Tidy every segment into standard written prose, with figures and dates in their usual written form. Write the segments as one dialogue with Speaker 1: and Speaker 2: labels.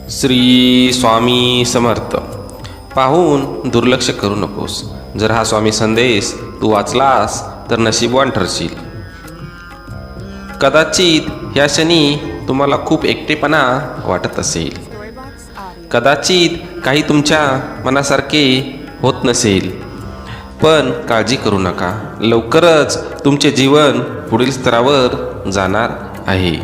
Speaker 1: श्री स्वामी समर्थ. पाहून दुर्लक्ष करू नकोस. जर हा स्वामी संदेश तू वाचलास तर नशीबवान ठरशील. कदाचित ह्या क्षणी तुम्हाला खूप एकटेपणा वाटत असेल. कदाचित काही तुमच्या मनासारखे होत नसेल. पण काळजी करू नका, लवकरच तुमचे जीवन पुढील स्तरावर जाणार आहे.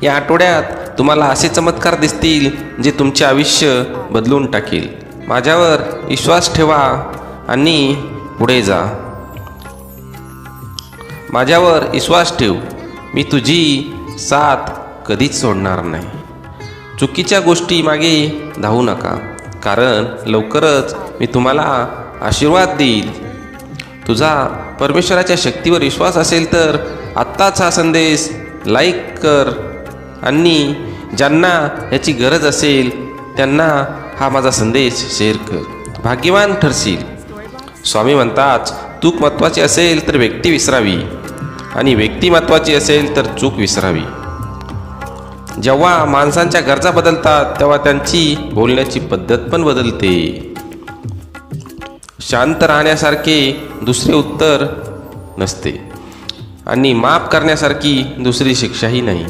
Speaker 1: या आठवड्यात तुम्हाला असे चमत्कार दिसतील जे तुमचे आयुष्य बदलून टाकेल. माझ्यावर विश्वास ठेवा आणि पुढे जा. माझ्यावर विश्वास ठेव, मी तुझी साथ कधीच सोडणार नाही. चुकीच्या गोष्टी मागे धावू नका, कारण लवकरच मी तुम्हाला आशीर्वाद देईल. तुझा परमेश्वराच्या शक्तीवर विश्वास असेल तर आत्ताच हा संदेश लाईक कर आणि ज्यांना याची गरज असेल त्यांना हा माझा संदेश शेअर कर. भाग्यवान ठरशील. स्वामी म्हणतात, चूक महत्त्वाची असेल तर व्यक्ती विसरावी आणि व्यक्ती महत्त्वाची असेल तर चूक विसरावी. जेव्हा माणसांच्या गरजा बदलतात तेव्हा त्यांची बोलण्याची पद्धत पण बदलते. शांत राहण्यासारखे दुसरे उत्तर नसते आणि माफ करण्यासारखी दुसरी शिक्षाही नाही.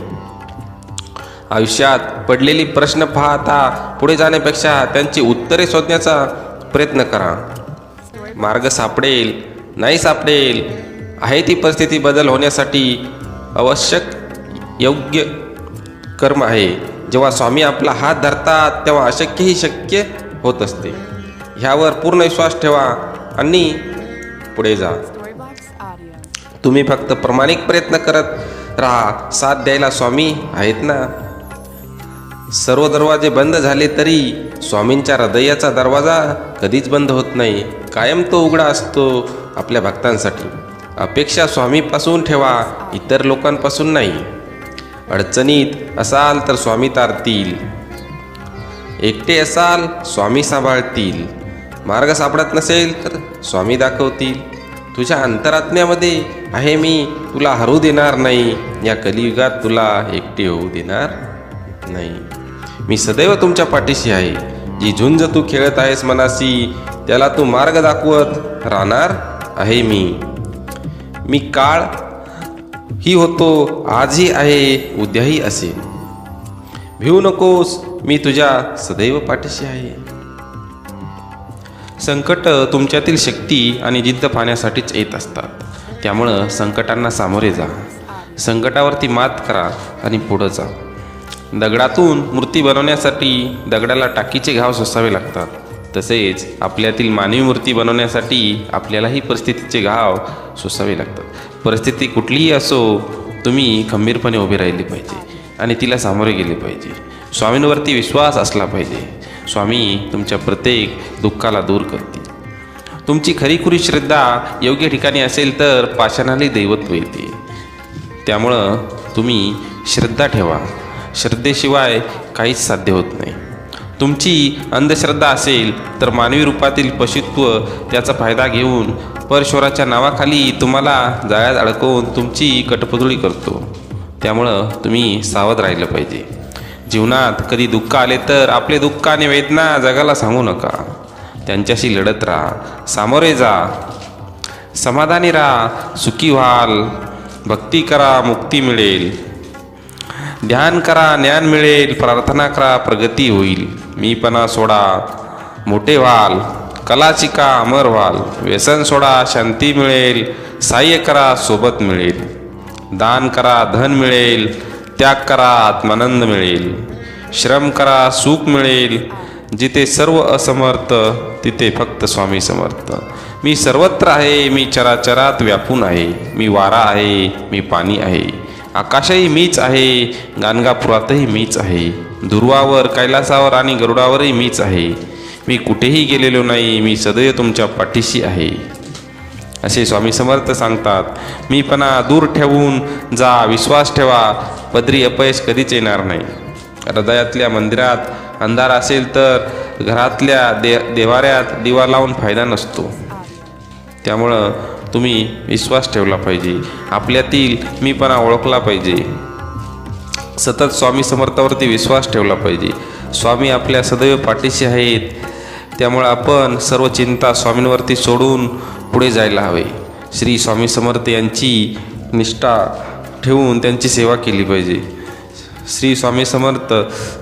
Speaker 1: आयुष्यात पडलेली प्रश्न पाहता पुढे जाण्यापेक्षा त्यांची उत्तरे शोधण्याचा प्रयत्न करा. मार्ग सापडेल नाही सापडेल आहे ती परिस्थिती बदल होण्यासाठी आवश्यक योग्य कर्म आहे. जेव्हा स्वामी आपला हात धरतात तेव्हा अशक्यही शक्य होत असते. ह्यावर पूर्ण विश्वास ठेवा आणि पुढे जा. तुम्ही फक्त प्रामाणिक प्रयत्न करत राहा. साथ द्यायला स्वामी आहेत ना. सर्व दरवाजे बंद झाले तरी स्वामींच्या हृदयाचा दरवाजा कधीच बंद होत नाही. कायम तो उघडा असतो आपल्या भक्तांसाठी. अपेक्षा स्वामीपासून ठेवा, इतर लोकांपासून नाही. अडचणीत असाल तर स्वामी तारतील. एकटे असाल स्वामी सांभाळतील. मार्ग सापडत नसेल तर स्वामी दाखवतील. तुझ्या अंतरात्म्यामध्ये आहे मी, तुला हरू देणार नाही. या कलियुगात तुला एकटे होऊ देणार नाही. मी सदैव तुमच्या पाठीशी आहे. जी झुंज तू खेळत आहेस मनाशी, त्याला तू मार्ग दाखवत राहणार आहे मी. मी काळ ही होतो, आजही आहे, उद्याही असेल. भिवू नकोस, मी तुझ्या सदैव पाठीशी आहे. संकट तुमच्यातील शक्ती आणि जिद्द पाहण्यासाठीच येत असतात. त्यामुळं संकटांना सामोरे जा. संकटावरती मात करा आणि पुढं जा. दगडातून मूर्ती बनवण्यासाठी दगडाला टाकीचे घाव सोसावे लागतात. तसेच आपल्यातील मानवी मूर्ती बनवण्यासाठी आपल्यालाही परिस्थितीचे घाव सोसावे लागतात. परिस्थिती कुठलीही असो, तुम्ही खंबीरपणे उभे राहिले पाहिजे आणि तिला सामोरे गेले पाहिजे. स्वामींवरती विश्वास असला पाहिजे. स्वामी तुमच्या प्रत्येक दुःखाला दूर करतील. तुमची खरीखुरी श्रद्धा योग्य ठिकाणी असेल तर पाषाणाला दैवत्व येते. त्यामुळं तुम्ही श्रद्धा ठेवा. श्रद्धेशिवाय काहीच साध्य होत नाही. तुमची अंधश्रद्धा असेल तर मानवी रूपातील पशुत्व त्याचा फायदा घेऊन परमेश्वराच्या नावाखाली तुम्हाला जाळ्यात अडकवून तुमची कटपुतळी करतो. त्यामुळं तुम्ही सावध राहिलं पाहिजे. जीवनात कधी दुःख आले तर आपले दुःख आणि वेदना जगाला सांगू नका. त्यांच्याशी लढत राहा, सामोरे जा, समाधानी राहा, सुखी व्हाल. भक्ती करा, मुक्ती मिळेल. ध्यान करा, ज्ञान मिळेल. प्रार्थना करा, प्रगती होईल. मीपणा सोडा, मोठे व्हाल. कला शिका, अमर व्हाल. व्यसन सोडा, शांती मिळेल. सहाय्य करा, सोबत मिळेल. दान करा, धन मिळेल. त्याग करा, आत्मानंद मिळेल. श्रम करा, सुख मिळेल. जिथे सर्व असमर्थ तिथे फक्त स्वामी समर्थ. मी सर्वत्र आहे, मी चराचरात व्यापून आहे. मी वारा आहे, मी पाणी आहे. आकाशही मीच आहे, गाणगापुरातही मीच आहे. दुर्वावर, कैलासावर आणि गरुडावरही मीच आहे. मी कुठेही गेलेलो नाही, मी सदैव तुमच्या पाठीशी आहे. असे स्वामी समर्थ सांगतात. मीपणा दूर ठेवून जा, विश्वास ठेवा. पदरी अपयश कधीच येणार नाही. हृदयातल्या मंदिरात अंधार असेल तर घरातल्या देवाऱ्यात दिवा लावून फायदा नसतो. त्यामुळं तुम्ही विश्वास ठेवला पाहिजे. आपल्यातील मीपणा ओळखला पाहिजे. सतत स्वामी समर्थावरती विश्वास ठेवला पाहिजे. स्वामी आपल्या सदैव पाठीशी आहेत. त्यामुळे आपण सर्व चिंता स्वामींवरती सोडून पुढे जायला हवे. श्री स्वामी समर्थ यांची निष्ठा ठेवून त्यांची सेवा केली पाहिजे. श्री स्वामी समर्थ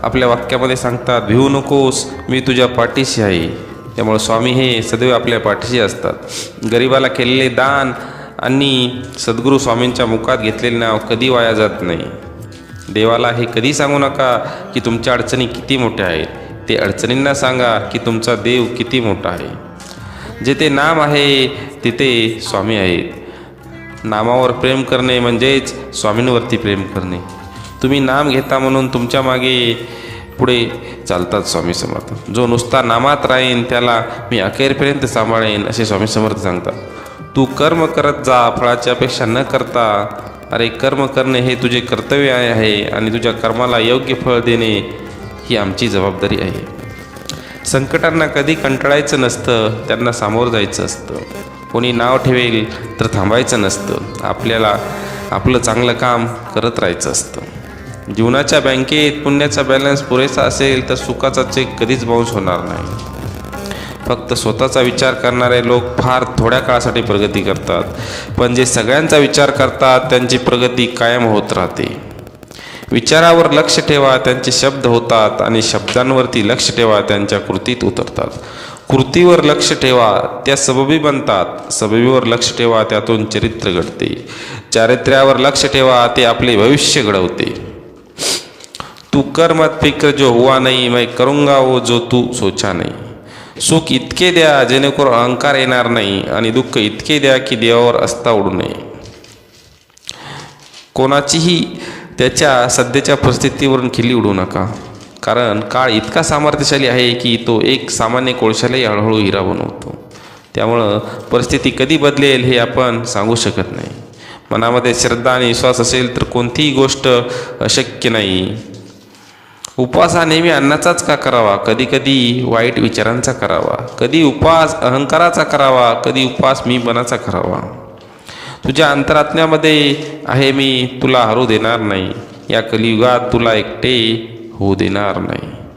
Speaker 1: आपल्या वाक्यामध्ये सांगतात, भिवू नकोस, मी तुझ्या पाठीशी आहे. त्यामुळे स्वामी हे सदैव आपल्या पाठीशी असतात. गरिबाला केलेले दान आणि सद्गुरू स्वामींच्या मुखात घेतलेले नाव कधी वाया जात नाही. देवाला हे कधी सांगू नका की तुमच्या अडचणी किती मोठ्या आहेत. ते अडचणींना सांगा की तुमचा देव किती मोठा आहे. जेथे नाम आहे तिथे स्वामी आहेत. नामावर प्रेम करणे म्हणजेच स्वामींवरती प्रेम करणे. तुम्ही नाम घेता म्हणून तुमच्या मागे पुढे चालतात स्वामी समर्थ. जो नुसता नामात राहीन त्याला मी अखेरपर्यंत सांभाळेन असे स्वामी समर्थ सांगतात. तू कर्म करत जा, फळाची अपेक्षा न करता. अरे कर्म करणे हे तुझे कर्तव्य आहे आणि तुझ्या कर्माला योग्य फळ देणे ही आमची जबाबदारी आहे. संकटांना कधी कंटाळायचं नसतं, त्यांना सामोरं जायचं असतं. कोणी नाव ठेवेल तर थांबायचं नसतं. आपल्याला आपलं चांगलं काम करत राहायचं असतं. जीवनाच्या बँकेत पुण्याचा बॅलन्स पुरेसा असेल तर सुखाचा चेक कधीच बाउन्स होणार नाही. फक्त स्वतःचा विचार करणारे लोक फार थोड्या काळासाठी प्रगती करतात, पण जे सगळ्यांचा विचार करतात त्यांची प्रगती कायम होत राहते. विचारावर लक्ष ठेवा, त्यांचे शब्द होतात, आणि शब्दांवरती लक्ष ठेवा, त्यांच्या कृतीत उतरतात. कृतीवर लक्ष ठेवा, त्या सबबी बनतात. सबबीवर लक्ष ठेवा, त्यातून चरित्र घडते. चारित्र्यावर लक्ष ठेवा, ते आपले भविष्य घडवते. तू कर मत फिक्र जो हुआ नहीं, मैं करूंगा वो जो तू सोचा नहीं. सुख इतके द्या जेणेकरून अहंकार येणार नाही, आणि दुःख इतके द्या की देवावर अस्ता उडू नये. कोणाचीही त्याच्या सध्याच्या परिस्थितीवरून खिल्ली उडू नका, कारण काळ इतका सामर्थ्यशाली आहे की तो एक सामान्य कोळशालाही हळूहळू हिरा बनवतो. त्यामुळं परिस्थिती कधी बदलेल हे आपण सांगू शकत नाही. मनामध्ये श्रद्धा आणि विश्वास असेल तर कोणतीही गोष्ट अशक्य नाही. उपवास हा नेहमी अन्नाचाच का करावा? कधी कधी वाईट विचारांचा करावा. कधी उपवास अहंकाराचा करावा, कधी उपवास मीपणाचा करावा. तुझ्या अंतरात्म्यामध्ये आहे मी, तुला हरू देणार नाही. या कलियुगात तुला एकटे होऊ देणार नाही.